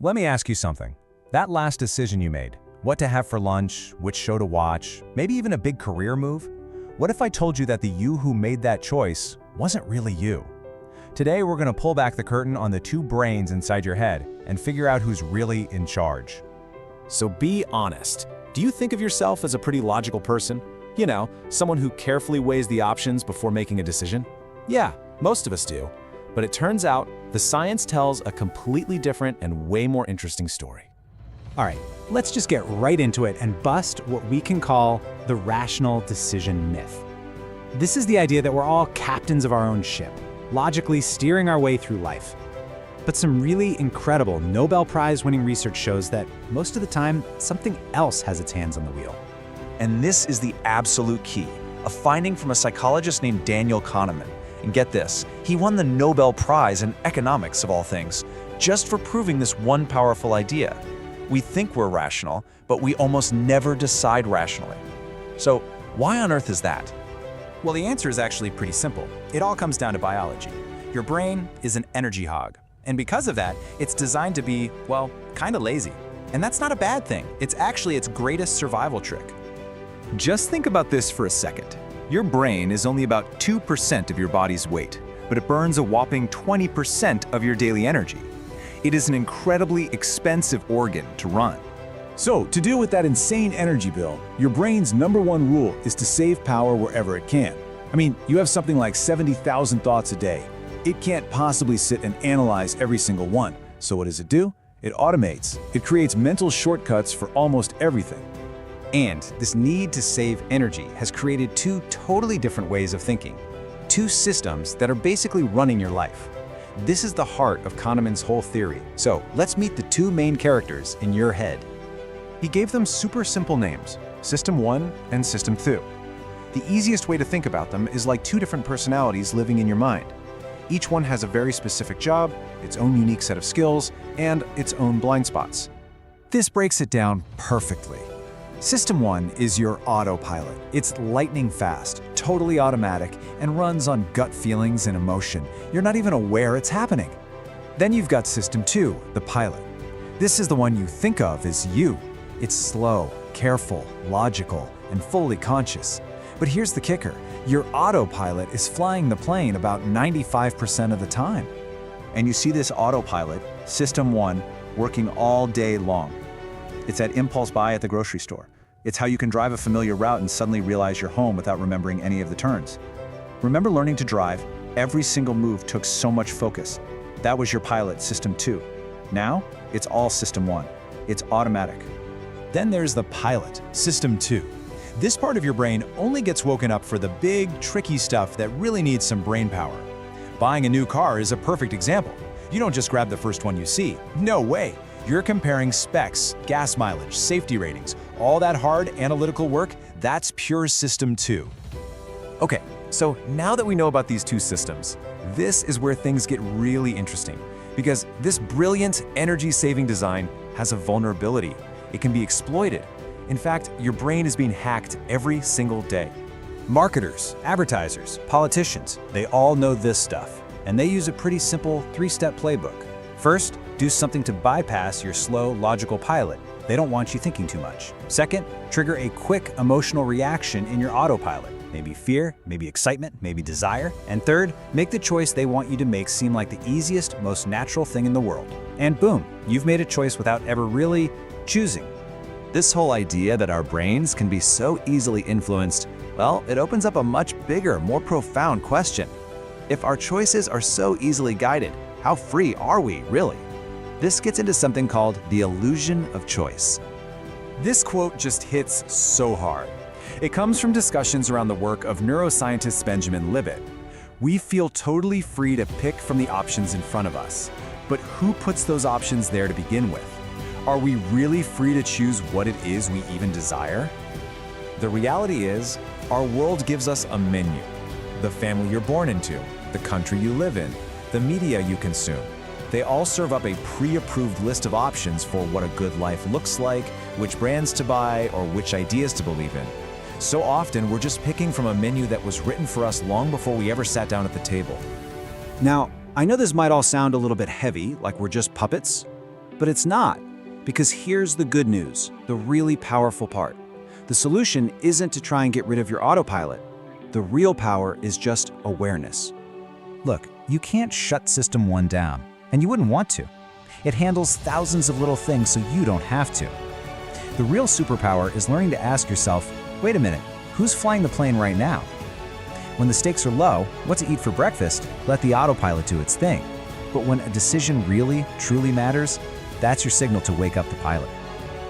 Let me ask you something. That last decision you made, what to have for lunch, which show to watch, maybe even a big career move? What if I told you that the you who made that choice wasn't really you? Today, we're going to pull back the curtain on the two brains inside your head and figure out who's really in charge. So be honest. Do you think of yourself as a pretty logical person? You know, someone who carefully weighs the options before making a decision? Yeah, most of us do. But it turns out, the science tells a completely different and way more interesting story. All right, let's just get right into it and bust what we can call the rational decision myth. This is the idea that we're all captains of our own ship, logically steering our way through life. But some really incredible Nobel Prize-winning research shows that most of the time, something else has its hands on the wheel. And this is the absolute key, a finding from a psychologist named Daniel Kahneman. And get this, he won the Nobel Prize in economics, of all things, just for proving this one powerful idea. We think we're rational, but we almost never decide rationally. So why on earth is that? Well, the answer is actually pretty simple. It all comes down to biology. Your brain is an energy hog. And because of that, it's designed to be, well, kind of lazy. And that's not a bad thing. It's actually its greatest survival trick. Just think about this for a second. Your brain is only about 2% of your body's weight, but it burns a whopping 20% of your daily energy. It is an incredibly expensive organ to run. So, to deal with that insane energy bill, your brain's #1 rule is to save power wherever it can. I mean, you have something like 70,000 thoughts a day. It can't possibly sit and analyze every single one. So what does it do? It automates. It creates mental shortcuts for almost everything. And this need to save energy has created two totally different ways of thinking. Two systems that are basically running your life. This is the heart of Kahneman's whole theory. So let's meet the two main characters in your head. He gave them super simple names, System 1 and System 2. The easiest way to think about them is like two different personalities living in your mind. Each one has a very specific job, its own unique set of skills, and its own blind spots. This breaks it down perfectly. System 1 is your autopilot. It's lightning fast, totally automatic, and runs on gut feelings and emotion. You're not even aware it's happening. Then you've got System 2, the pilot. This is the one you think of as you. It's slow, careful, logical, and fully conscious. But here's the kicker. Your autopilot is flying the plane about 95% of the time. And you see this autopilot, System 1, working all day long. It's that impulse buy at the grocery store. It's how you can drive a familiar route and suddenly realize you're home without remembering any of the turns. Remember learning to drive? Every single move took so much focus. That was your pilot, System 2. Now, it's all System 1. It's automatic. Then there's the pilot, System 2. This part of your brain only gets woken up for the big, tricky stuff that really needs some brain power. Buying a new car is a perfect example. You don't just grab the first one you see. No way. You're comparing specs, gas mileage, safety ratings, all that hard analytical work, that's pure System 2. Okay, so now that we know about these two systems, this is where things get really interesting. Because this brilliant energy-saving design has a vulnerability. It can be exploited. In fact, your brain is being hacked every single day. Marketers, advertisers, politicians, they all know this stuff. And they use a pretty simple 3-step playbook. First, do something to bypass your slow, logical pilot. They don't want you thinking too much. Second, trigger a quick emotional reaction in your autopilot. Maybe fear, maybe excitement, maybe desire. And third, make the choice they want you to make seem like the easiest, most natural thing in the world. And boom, you've made a choice without ever really choosing. This whole idea that our brains can be so easily influenced, well, it opens up a much bigger, more profound question. If our choices are so easily guided, how free are we, really? This gets into something called the illusion of choice. This quote just hits so hard. It comes from discussions around the work of neuroscientist Benjamin Libet. We feel totally free to pick from the options in front of us. But who puts those options there to begin with? Are we really free to choose what it is we even desire? The reality is, our world gives us a menu. The family you're born into, the country you live in, the media you consume. They all serve up a pre-approved list of options for what a good life looks like, which brands to buy, or which ideas to believe in. So often, we're just picking from a menu that was written for us long before we ever sat down at the table. Now, I know this might all sound a little bit heavy, like we're just puppets, But it's not, because here's the good news, the really powerful part. The solution isn't to try and get rid of your autopilot. The real power is just awareness. Look, you can't shut System 1 down, and you wouldn't want to. It handles thousands of little things so you don't have to. The real superpower is learning to ask yourself, wait a minute, who's flying the plane right now? When the stakes are low, what to eat for breakfast, let the autopilot do its thing. But when a decision really, truly matters, that's your signal to wake up the pilot.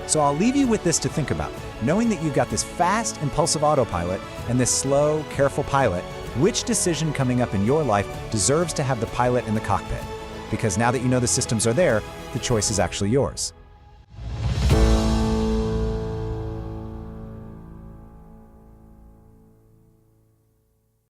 So I'll leave you with this to think about. Knowing that you've got this fast, impulsive autopilot and this slow, careful pilot, which decision coming up in your life deserves to have the pilot in the cockpit? Because now that you know the systems are there, the choice is actually yours.